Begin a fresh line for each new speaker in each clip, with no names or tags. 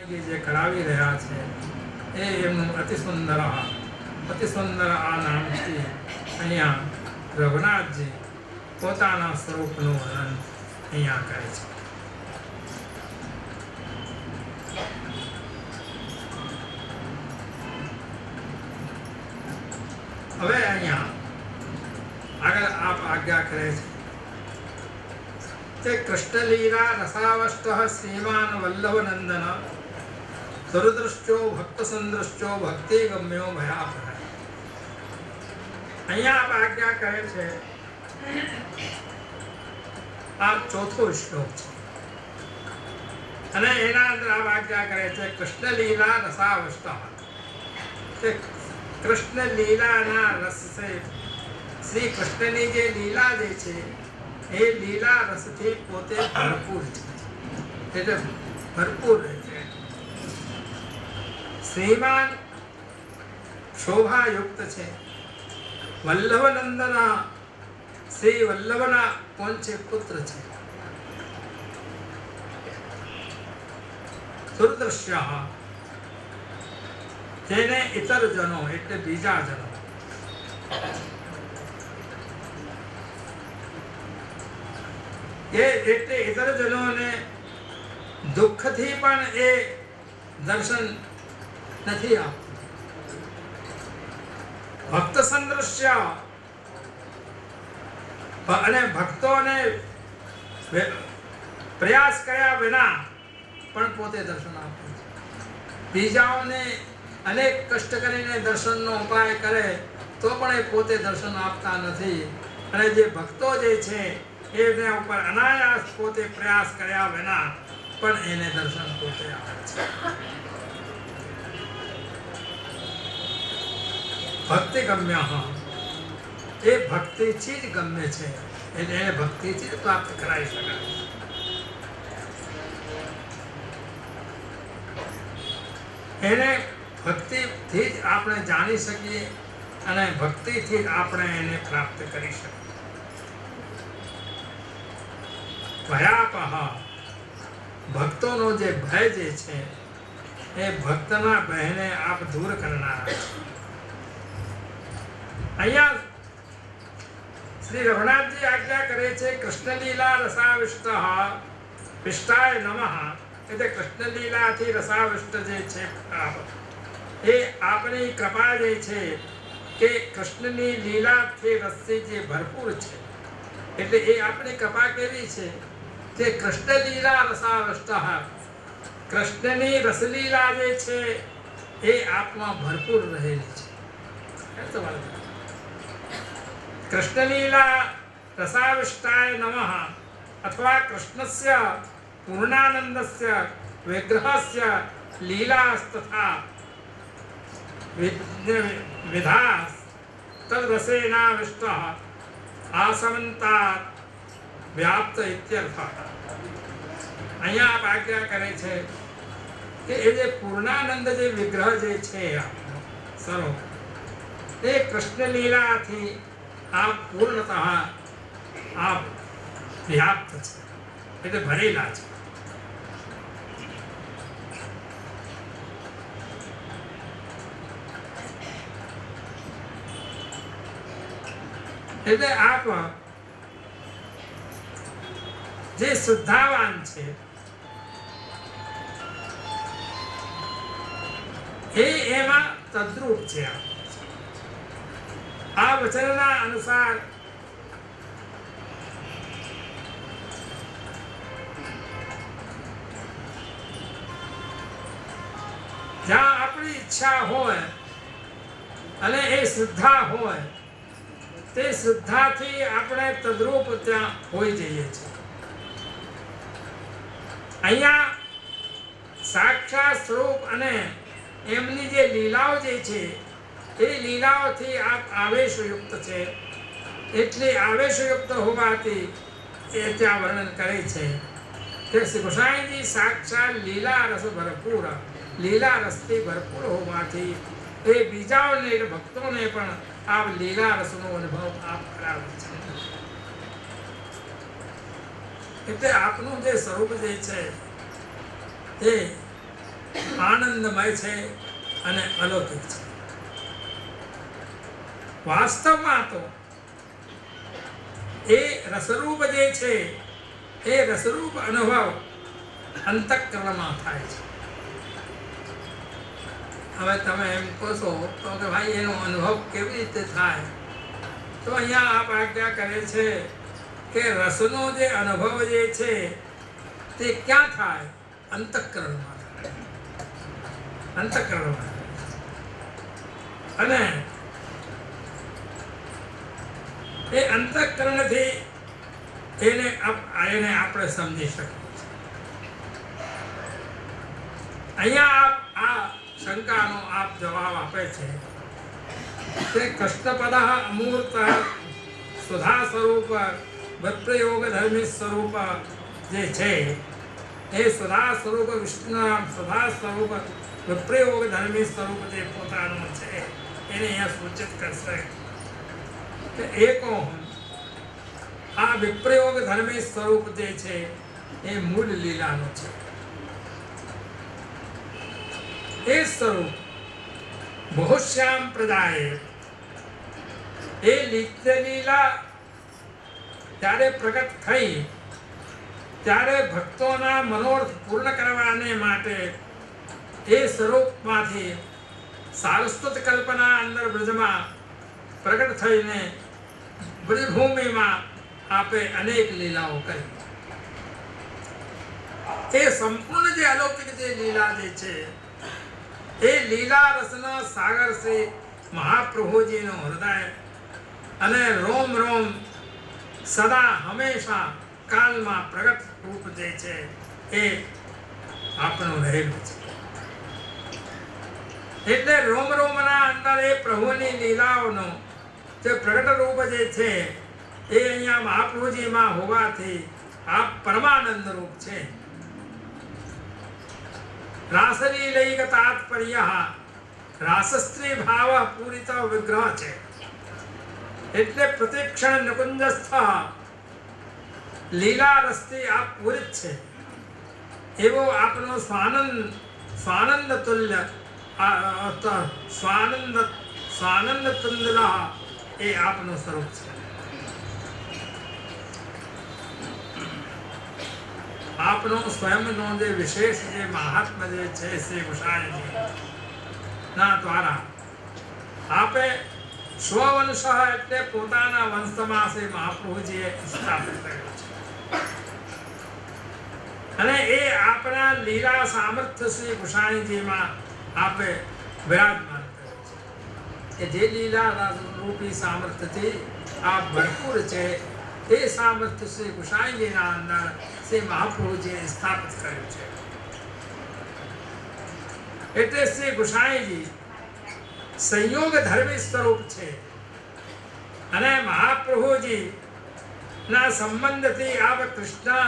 પસંદગી જે કરાવી રહ્યા છે એ એમનું અતિ સુંદર આ નામથી અહીંયા રઘુનાથજી પોતાના સ્વરૂપનું વર્ણન અહીંયા કરે છે. હવે અહીંયા આગળ આપ આજ્ઞા કરે છે તે કૃષ્ણલીલા રસાવષ્ટઃ શ્રીમાન વલ્લભનંદન સુરદૃષ્ટો ભક્ત સંદૃષ્ટો ભક્તિ ગમ્યો ભયાપહ. અહીંયા આપ આજ્ઞા કરે છે આ ચોથો શ્લોક છે અને એના અંદર આપ આજ્ઞા કરે છે કૃષ્ણલીલા રસાવષ્ટઃ. કૃષ્ણ લીલાના રસ છે, શ્રી કૃષ્ણની જે લીલા જે છે એ લીલા રસથી પોતે ભરપૂર છે, એટલે ભરપૂર છે. શ્રીમાન શોભાયુક્ત છે, વલ્લભનંદના શ્રી વલ્લભના કોણ છે? પુત્ર છે. સુરદૃશ્ય જેને ઇતર જનો એટલે બીજા જનો એટલે ઇતર જનોને દુઃખથી પણ એ દર્શન નથી આપતું. ભક્ત સંદૃશ્ય અને ભક્તોને પ્રયાસ કર્યા વિના પણ પોતે દર્શન આપે છે. બીજાઓને અનેક કષ્ટ કરીને દર્શનનો ઉપાય કરે તો પણ એ પોતે દર્શન આપતા નથી. અને જે ભક્તો જે છે એને ઉપર અનાયાસ પોતે પ્રયાસ કર્યા વિના પણ એને દર્શન પોતે આપે છે. ભક્તિ ગમ્ય એ ભક્તિથી જ ગમ્ય છે, એટલે એને ભક્તિથી જ પ્રાપ્ત કરાવી શકાય. એને ભક્તિથી જ આપણે જાણી શકીએ અને ભક્તિથી જ આપણે એને પ્રાપ્ત કરી શકીએ. ભયાપહ ભક્તોનો જે ભય જે છે એ ભક્તના ભયને આપ દૂર કરનારા છે. અહીંયા શ્રી રઘુનાથજી આજ્ઞા કરે છે કૃષ્ણલીલા રસાવિષ્ટ વિષ્ટાય નમઃ. એટલે કૃષ્ણલીલાથી રસાવિષ્ટ જે છે એ આપણી કૃપા જે છે કે કૃષ્ણની લીલાથી રસથી જે ભરપૂર છે, એટલે એ આપણી કૃપા કેવી છે કે કૃષ્ણલીલા રસાવિષ્ટ, કૃષ્ણની રસલીલા જે છે એ આપમાં ભરપૂર રહેલી છે. કૃષ્ણલીલા રસાવિષ્ટાય નમઃ અથવા કૃષ્ણસ્ય પૂર્ણાનંદસ્ય વિગ્રહસ્ય લીલાસ્તથા વિધાસ તદ્રસેનાવિષ્ટઃ આસમંતાत् વ્યાપ્ત ઇત્યર્થ. અહીંયા આપ આજ્ઞા કરે છે કે એ જે પૂર્ણાનંદ જે વિગ્રહ જે છે સરો એ કૃષ્ણ લીલાથી આપ પૂર્ણતઃ આપ વ્યાપ્ત છે, એટલે ભરેલા છે. એટલે આપ જે શુદ્ધાવાન છે એ એમાં તદ્રૂપ છે. આ વચનના અનુસાર જ્યાં આપણી ઈચ્છા હોય અને એ શુદ્ધા હોય તે શુદ્ધાથી આપણે તદ્રૂપ ત્યાં હોઈ જઈએ છીએ. અહીંયા સાક્ષાત સ્વરૂપ અને એમની જે લીલાઓ જે છે એ લીલાઓથી આપ આવેશયુક્ત છે, એટલે આવેશયુક્ત હોવાથી એ ત્યાં વર્ણન કરે છે કે શ્રી ગોસાઈજી સાક્ષાત લીલા રસ ભરપૂર, લીલા રસથી ભરપૂર હોવાથી એ બીજાઓને ભક્તોને પણ આ લીલા રસનો અનુભવ આપ કરાવે છે. એટલે આપનું જે સ્વરૂપ જે છે એ આનંદમય છે અને અલૌકિક છે. વાસ્તવમાં તો એ રસરૂપ જે છે એ રસરૂપ અનુભવ અંતઃકરણમાં થાય છે. હવે તમે એમ કહો છો તો કે ભાઈ એનો અનુભવ કેવી રીતે થાય, તો અહીંયા આપ આજ્ઞા કરે છે કે રસનો જે અનુભવ જે છે તે ક્યાં થાય? અંતઃકરણમાં થાય. અંતઃકરણમાં અને એ અંતઃકરણથી એને આપણે સમજી શકીએ. અહીંયા આપ આ શંકાનો આપ જવાબ આપે છે કે કૃષ્ણપદ અમૂર્ત સુધા સ્વરૂપ વત્પ્રયોગ ધર્મી સ્વરૂપ જે છે એ સુધા સ્વરૂપ વિષ્ણુ સુધા સ્વરૂપ વિપ્રયોગ ધર્મી સ્વરૂપ જે પોતાનું છે એને અહીંયા સૂચિત કરશે કે એકો આ વિપ્રયોગ ધર્મી સ્વરૂપ જે છે એ મૂળ લીલાનું છે. એ સ્વરૂપ બહુશ્યામ પ્રદાય એ નિત્ય લીલા ત્યારે પ્રગટ થઈ ત્યારે ભક્તોના મનોરથ પૂર્ણ કરવાને માટે એ સ્વરૂપમાંથી સારસ્વત કલ્પના અંદર બ્રજમાં પ્રગટ થઈને બ્રજભૂમિમાં આપે અનેક લીલાઓ કરી. એ સંપૂર્ણ જે અલૌકિક જે લીલા જે છે એ લીલા રસના સાગર શ્રી મહાપ્રભુજીનું હૃદય અને રોમ રોમ સદા હંમેશા કાલમાં પ્રગટ રૂપ જે છે એ આપણું રહેલું છે. એટલે રોમ રોમના અંદર એ પ્રભુની લીલાઓનો જે પ્રગટ રૂપ જે છે એ અહીંયા મહાપ્રભુજીમાં હોવાથી આ પરમાનંદ રૂપ છે. રાસલીલૈક તાત્પર્ય રાસસ્ત્રી ભાવ પૂરિત વિગ્રહ છે. એટલે પ્રતિક્ષણ નિકુંજસ્થ લીલા રસથી આપ પૂરિત છે એવો આપનો સ્વાનંદ તુલ્ય સ્વાનંદ તુલ્ય એ આપનું સ્વરૂપ છે. આપનો સ્વયંનો જે વિશેષ જે મહાત્મા જે છે શ્રી ગુસાઈજી ના દ્વારા આપે સ્વવંશ એટલે પોતાના વંશમાં શ્રી મહાપ્રભુજીએ સ્થાપિત કર્યો છે. અને એ આપણા લીલા સામર્થ્ય શ્રી ગુસાઈજીમાં આપે વિરાજમાન કર્યો છે કે જે લીલા રૂપી સામર્થ્યથી આપ ભરપૂર છે એ સામર્થ્ય શ્રી ગુસાઈજીના અંદર શ્રી મહાપ્રભુજીએ સ્થાપિત કર્યું છે. એટલે શ્રી ગુસાઈજી સંયોગ ધર્મી સ્વરૂપ છે અને મહાપ્રભુજી ના સંબંધથી આપ કૃષ્ણ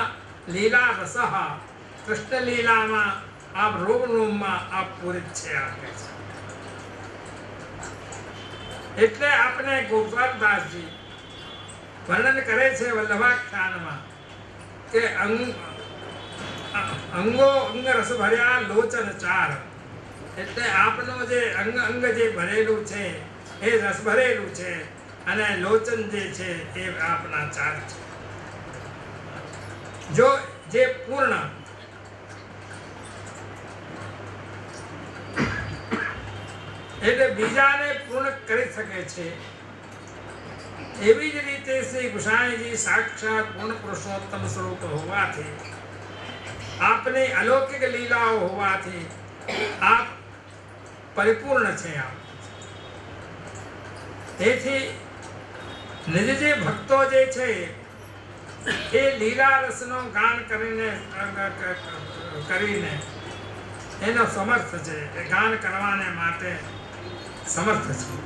લીલા રસ કૃષ્ણ લીલામાં આપ રોમ રોમમાં આપ પૂરિત છે આપે છે. એટલે આપણે ગોપાલદાસજી વર્ણન કરે છે વલ્લભાખ્યાનમાં કે અંગો અંગ રસ ભર્યા લોચન ચાર. એટલે આપનો જે અંગ જે ભરેલું છે એ રસ ભરેલું છે અને લોચન જે છે એ આપના ચાર છે. જો જે પૂર્ણ એટલે બીજાને પૂર્ણ કરી શકે છે એવી જ રીતે શ્રી ગુસાઈજી સાક્ષાત પૂર્ણ પુરુષોત્તમ સ્વરૂપ હોવાથી આપની અલૌકિક લીલાઓ હોવાથી આપ પરિપૂર્ણ છે. આપ તેથી નિજ જે ભક્તો જે છે એ લીલા રસનો ગાન કરીને એનો સમર્થ છે, એ ગાન કરવાને માટે સમર્થ છે.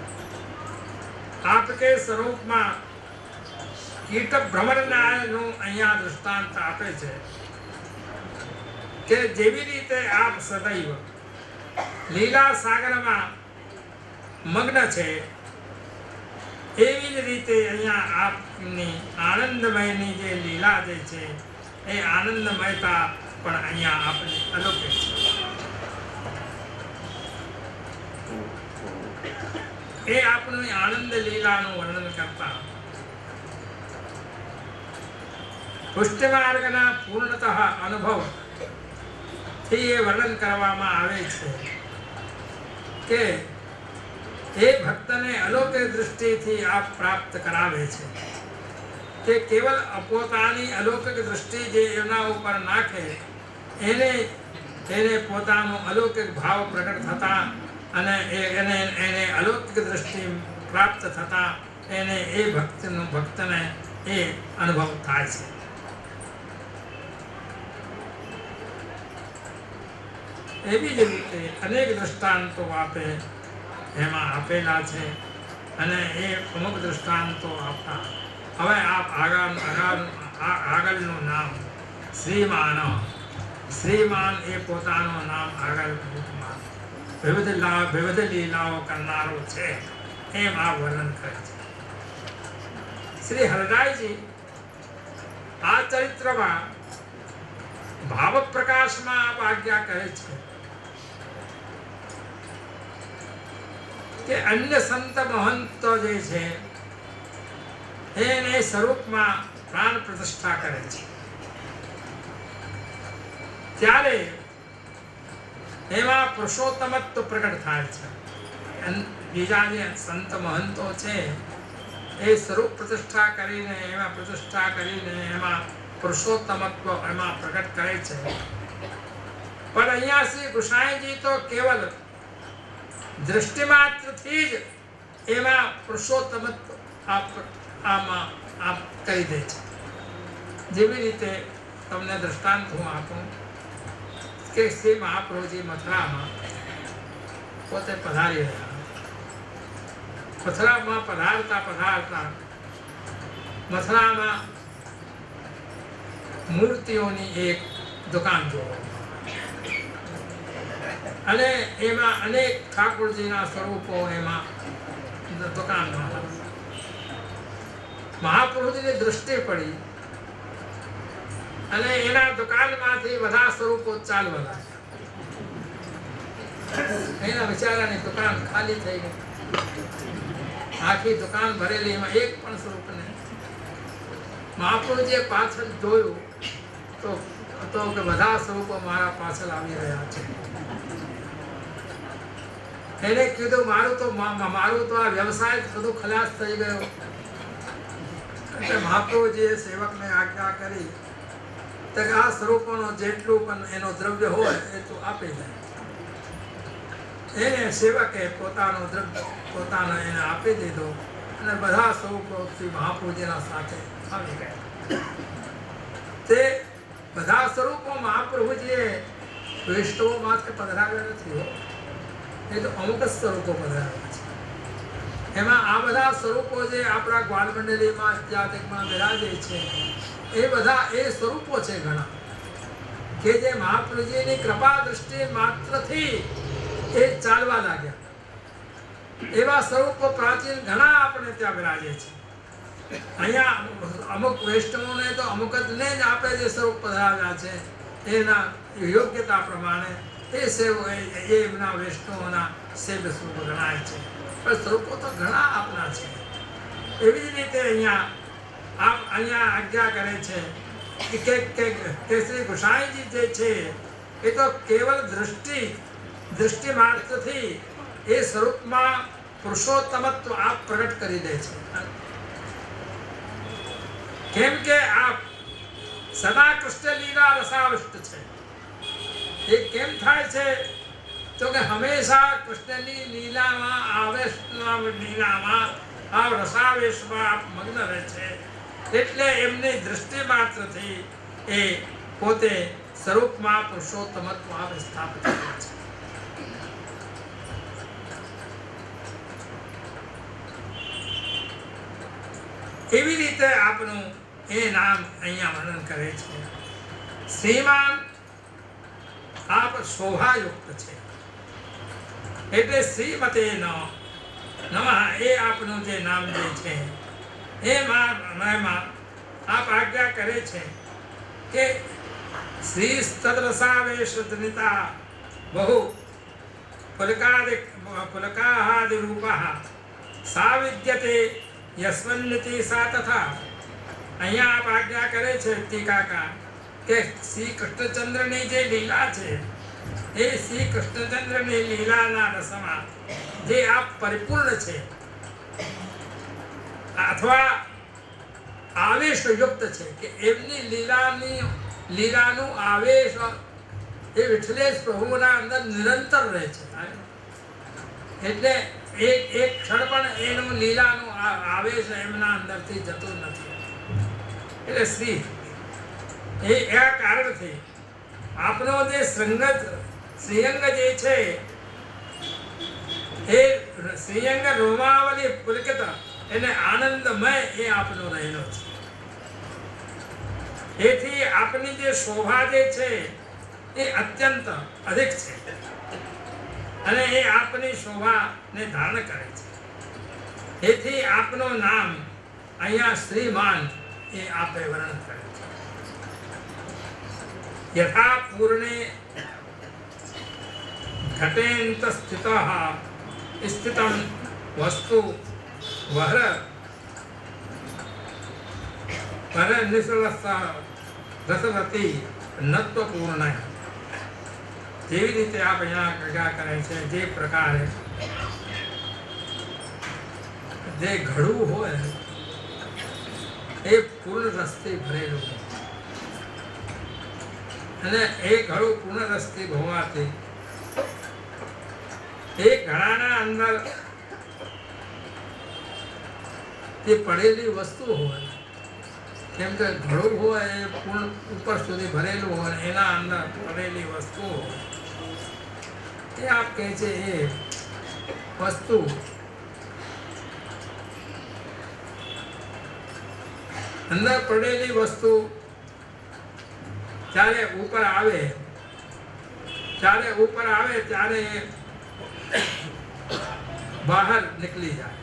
આપકે સ્વરૂપમાં કીટ ભ્રમરનાનું અહીંયા દૃષ્ટાંત આપે છે કે જેવી રીતે આપ સદૈવ લીલા સાગરમાં મગ્ન છે એવી જ રીતે અહીંયા આપની આનંદમયની જે લીલા જે છે એ આનંદમયતા પણ અહીંયા આપની અલૌકિક છે. એ આપણી આનંદ લીલાનું વર્ણન કરતા પુષ્ટિ માર્ગના પૂર્ણતઃ અનુભવ થી એ વર્ણન કરવામાં આવે છે કે એ ભક્તને અલૌકિક દૃષ્ટિથી આપ પ્રાપ્ત કરાવે છે કે કેવલ પોતાની અલૌકિક દૃષ્ટિ જે એના ઉપર નાખે એને પોતાનો અલૌકિક ભાવ પ્રગટ થતા અને એને અલૌકિક દૃષ્ટિ પ્રાપ્ત થતા એને એ ભક્તને એ અનુભવ થાય છે. એવી જ રીતે અનેક દ્રષ્ટાંતો એમાં આપેલા છે અને એ અમુક દ્રષ્ટાંતો આપતા. હવે આપ આગળનું નામ શ્રીમાન એ પોતાનું નામ આગળ વિવિધ લીલાઓ કરનારો છે એમ આ વર્ણન કરે છે. શ્રી હરદાયજી આ ચરિત્રમાં ભાવ પ્રકાશમાં આપ આજ્ઞા કહે છે કે અન્ય સંત મહંતો જે છે એને સ્વરૂપમાં પ્રાણ પ્રતિષ્ઠા કરે છે. ત્યારે એમાં પુરુષોત્તમત્વ પ્રગટ થાય છે. બીજા જે સંત મહંતો છે એ સ્વરૂપ પ્રતિષ્ઠા કરીને એમાં પુરુષોત્તમત્વ એમાં પ્રગટ કરે છે. પણ અહીંયા શ્રી ગુસાઈજી તો કેવલ દૃષ્ટિ માત્રથી જ એમાં પુરુષોત્તમત્વ આમાં આપ કરી દે છે. જેવી રીતે તમને દ્રષ્ટાંત હું આપું કે શ્રી મહાપ્રભુજી મથુરામાં પોતે પધારી રહ્યા. મથુરામાં પધારતા મથુરામાં મૂર્તિઓની એક દુકાન જોવા અને એમાં અનેક ઠાકોરજીના સ્વરૂપો એમાં દુકાનમાં. મહાપ્રભુજીની દૃષ્ટિ પડી અને એના દુકાનમાંથી બધા સ્વરૂપો ચાલવા લાગ્યા. એના બિચારાની દુકાન ખાલી થઈ ગઈ. આખી દુકાન ભરેલી, એમાં એક પણ સ્વરૂપ નહીં. મહાપ્રભુજીએ પાછળ જોયું તો કે બધા સ્વરૂપો મારા પાછળ આવી રહ્યા છે. એને કીધું મારું તો આ વ્યવસાય બધું ખલાસ થઈ ગયો. એટલે મહાપ્રભુજીએ સેવકને આજ્ઞા કરી કે આ સ્વરૂપોનો જેટલું પણ એનો દ્રવ્ય હોય એ તો આપી દે. એને સેવકે પોતાનો એને આપી દીધો અને બધા સ્વરૂપો શ્રી મહાપ્રભુજીના સાથે આવી ગયા. તે બધા સ્વરૂપો મહાપ્રભુજીએ વૈષ્ણવોમાંથી પધરાવ્યા નથી. એ તો અમુક જ સ્વરૂપો પધરાવ્યા છે. એમાં આ બધા સ્વરૂપો જે આપણા ગ્વાલ મંડળીમાં ઇત્યાદિકમાં બિરાજે છે એ બધા એ સ્વરૂપો છે ઘણા કે જે મહાપ્રભુજીની કૃપા દૃષ્ટિ માત્રથી એ ચાલવા લાગ્યા. એવા સ્વરૂપો પ્રાચીન ઘણા આપણે ત્યાં બિરાજે છે. અહીંયા અમુક વૈષ્ણવોને તો અમુક જ ને જ આપણે જે સ્વરૂપ પધરાવ્યા છે એના યોગ્યતા પ્રમાણે એમના વૈષ્ણવોના સેવ્ય સ્વરૂપો ગણાય છે. પણ સ્વરૂપો તો ઘણા આપના છે. એવી જ રીતે અહીંયા આજ્ઞા કરે છે કે શ્રી ગુસાઈજી જે છે એ તો કેવલ દૃષ્ટિ માત્રથી એ સ્વરૂપમાં પુરુષોત્તમત્વ આપ પ્રગટ કરી દે છે. કેમ કે આપ સદા કૃષ્ણ લીલા રસાવિષ્ટ છે. એ કેમ થાય છે તો કે હંમેશા કૃષ્ણની લીલામાં આ રસાવેશમાં આપ મગ્ન રહે છે. એટલે એમની દૃષ્ટિ માત્રથી એ પોતે સ્વરૂપમાં પુરુષોત્તમત્વ આપ સ્થાપિત કરે છે. એવી રીતે આપનું એ નામ અહીંયા વર્ણન કરે છે. શ્રીમાન આપ શોભાયુક્ત છે એટલે શ્રીમતે નમઃ એ આપનું જે નામ જે છે એમાં આપ આજ્ઞા કરે છે કે શ્રી તદ્રસાવેશ જનિતા બહુ પુલકાહાદિરૂપઃ સા વિદ્યતે યસ્મન્નિતિ સા તથા. અહીંયા આપ આજ્ઞા કરે છે ટીકાકાર કે શ્રી કૃષ્ણચંદ્રની જે લીલા છે એ શ્રી કૃષ્ણચંદ્રની લીલાના રસમાં જે આપ પરિપૂર્ણ છે અથવા આવેશયુક્ત છે કે એમની લીલાનું આવેશ એ વિઠ્ઠલેશ પ્રભુના અંદર નિરંતર રહે છે. એટલે એક ક્ષણ પણ એનું લીલાનું આવેશ એમના અંદરથી જતું નથી. એટલે એ આ કારણથી આપનો જે શ્રીઅંગ જે છે એ શ્રીઅંગ રોમાવલી પુલકિત એને આનંદમય એ આપનો રહેલો છે. એથી આપની જે શોભા જે છે એ અત્યંત અધિક છે અને એ આપની શોભાને ધારણ કરે છે. એથી આપનું નામ અહીંયા શ્રીમાન એ આપે વર્ણન કરે છે. યથા પૂર્ણે ઘટેન્ત સ્થિતમ વસ્તુ વહર રસવતી નત્વપૂર્ણ. જેવી રીતે આપ અહીંયા પ્રજા કરે છે જે પ્રકારે જે ઘડું હોય એ પૂર્ણ રસથી ભરેલું હોય અને એ ઘડું પૂર્ણ રસથી હોવાથી એ ઘડાના અંદર જે પડેલી વસ્તુ હોય કેમ કે ઘડું હોય એ પૂર્ણ ઉપર સુધી ભરેલું હોય એના અંદર પડેલી વસ્તુ હોય એ આપ કહે છે એ વસ્તુ અંદર પડેલી વસ્તુ જ્યારે ઉપર આવે ત્યારે બહાર નીકળી જાય.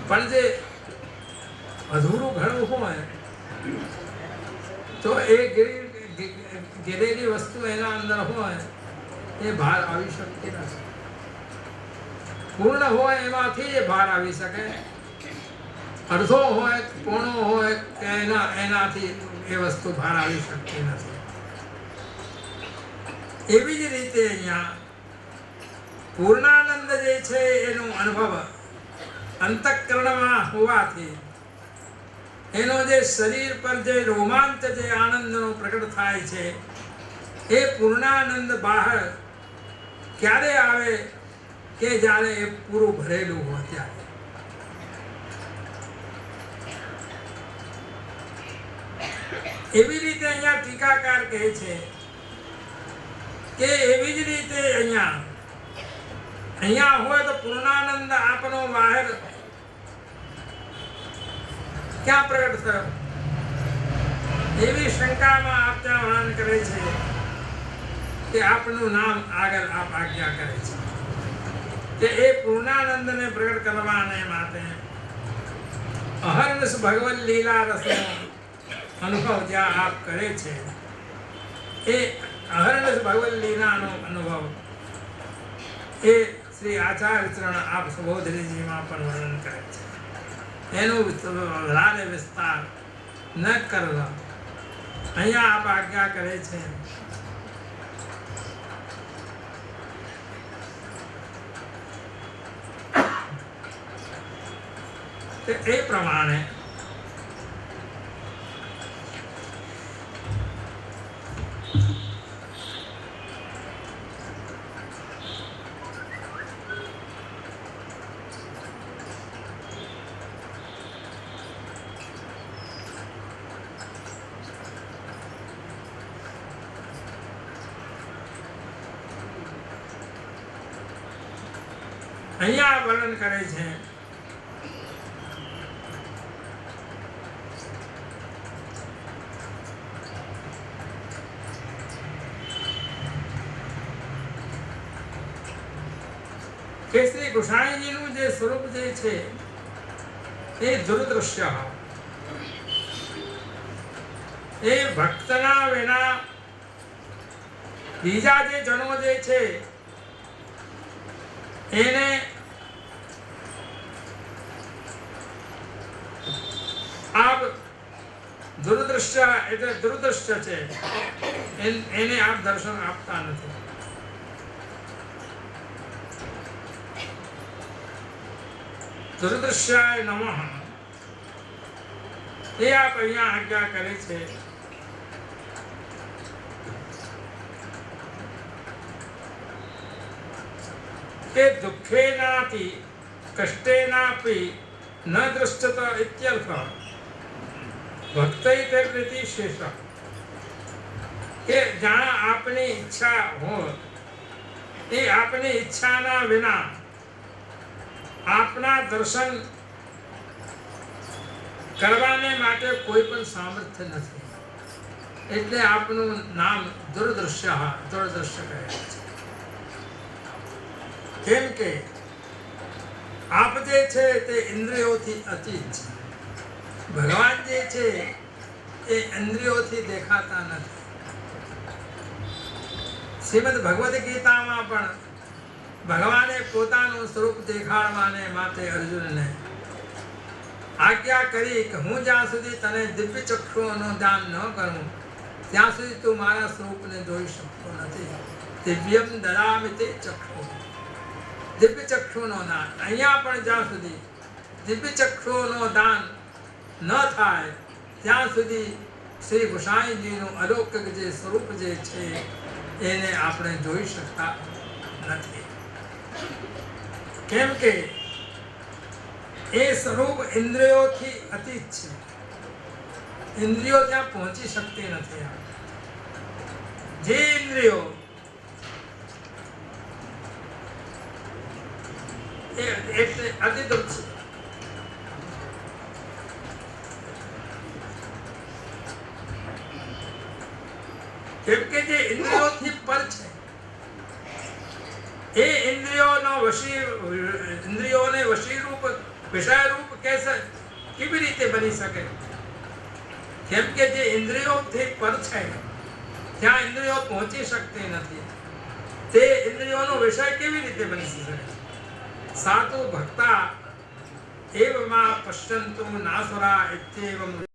પણ જે અધૂરું ઘડું હોય તો એ ગેરેલી વસ્તુ એના અંદર હોય એ બહાર આવી શકતી નથી. પૂર્ણ હોય એમાંથી એ બહાર આવી શકે. અડધો હોય પોણો હોય કે એનાથી એ વસ્તુ બહાર આવી શકતી નથી. એવી જ રીતે અહીંયા પૂર્ણાનંદ જે છે એનો અનુભવ અંતઃકરણમાં હોવાથી એનો જે શરીર પર જે રોમાંચ જે આનંદનો પ્રગટ થાય છે એ પૂર્ણાનંદ બહાર ક્યારે આવે કે જ્યારે એ પૂરું ભરેલું હોય ત્યારે. એવી રીતે અહીંયા ટીકાકાર કહે છે કે એવી જ રીતે અહીંયા હોય તો પૂર્ણાનંદ આપનો બહાર ક્યાં પ્રગટ થયો એવી શંકામાં આપ ત્યાં વર્ણન કરે છે કે આપનું નામ આગળ આપ આજ્ઞા કરે છે કે એ પૂર્ણાનંદને પ્રગટ કરવાને માટે અહર્નિશ ભગવદ લીલા રસનો અનુભવ જ્યાં આપ કરે છે એ અહર્નિશ ભગવદ લીલાનો અનુભવ એ શ્રી આચાર્ય ચરણ આપ સુબોધનીજીમાં પણ વર્ણન કરે છે. એનું વધારે વિસ્તાર ન કરવા અહીંયા આપ આજ્ઞા કરે છે એ પ્રમાણે અહીંયા વર્ણન કરે છે કે શ્રી ગોસાઈજીનું જે સ્વરૂપ જે છે એ દુર્દૃશ્ય એ ભક્તના વિના બીજા જે જણો જે છે એને આપ દુરદૃશ્ય એટલે દુરદૃશ્ય છે એને આપ દર્શન આપતા નથી. દુરદૃશ્યાય નમઃ એ આપ અહીંયા આજ્ઞા કરે છે. કે દુઃખેનાપી કષ્ટેનાપી ન દૃષ્ટત ઇત્યર્થ ભક્તૈતે પ્રીતિ શેષ. કે જ્યાં આપની ઈચ્છા હોય એ આપની ઈચ્છાના વિના આપના દર્શન કરવાને માટે કોઈ પણ સામર્થ્ય નથી. એટલે આપનું નામ દુરદૃશ્ય દુરદૃશ્ય કહે છે. કેમ કે આપ જે છે તે ઇન્દ્રિયોથી અતીત છે. ભગવાન જે છે એ ઇન્દ્રિયોથી દેખાતા નથી. શ્રીમદ ભગવદ ગીતામાં પણ ભગવાને પોતાનું સ્વરૂપ દેખાડવાને માટે અર્જુનને આજ્ઞા કરી કે હું જ્યાં સુધી તને દિવ્ય ચક્ષુઓનું દાન ન કરું ત્યાં સુધી તું મારા સ્વરૂપને જોઈ શકતો નથી. દિવ્યમ દદામિ તે ચક્ષુ. દિવ્ય ચક્ષુનો દાન. અહીંયા પણ જ્યાં સુધી દિવ્ય ચક્ષુનો દાન ન થાય ત્યાં સુધી શ્રી ગુસાઈજીનું અલૌકિક જે સ્વરૂપ જે છે એને આપણે જોઈ શકતા નથી. કેમ કે એ સ્વરૂપ ઇન્દ્રિયોથી અતીત છે. ઇન્દ્રિયો ત્યાં પહોંચી શકતી નથી. જે ઇન્દ્રિયો એટલે અતિદુર છે. કેમ કે જે ઇન્દ્રિયોથી પર છે એ ઇન્દ્રિયોને વશીરૂપ વિષયરૂપ કેવી રીતે બની શકે? કેમ કે જે ઇન્દ્રિયોથી પર છે ત્યાં ઇન્દ્રિયો પહોંચી શકતી નથી. તે ઇન્દ્રિયોનો વિષય કેવી રીતે બની શકે? સાતુ ભક્તા એવમાં પશ્યંતુ નાસુરા ઇત્યેવમ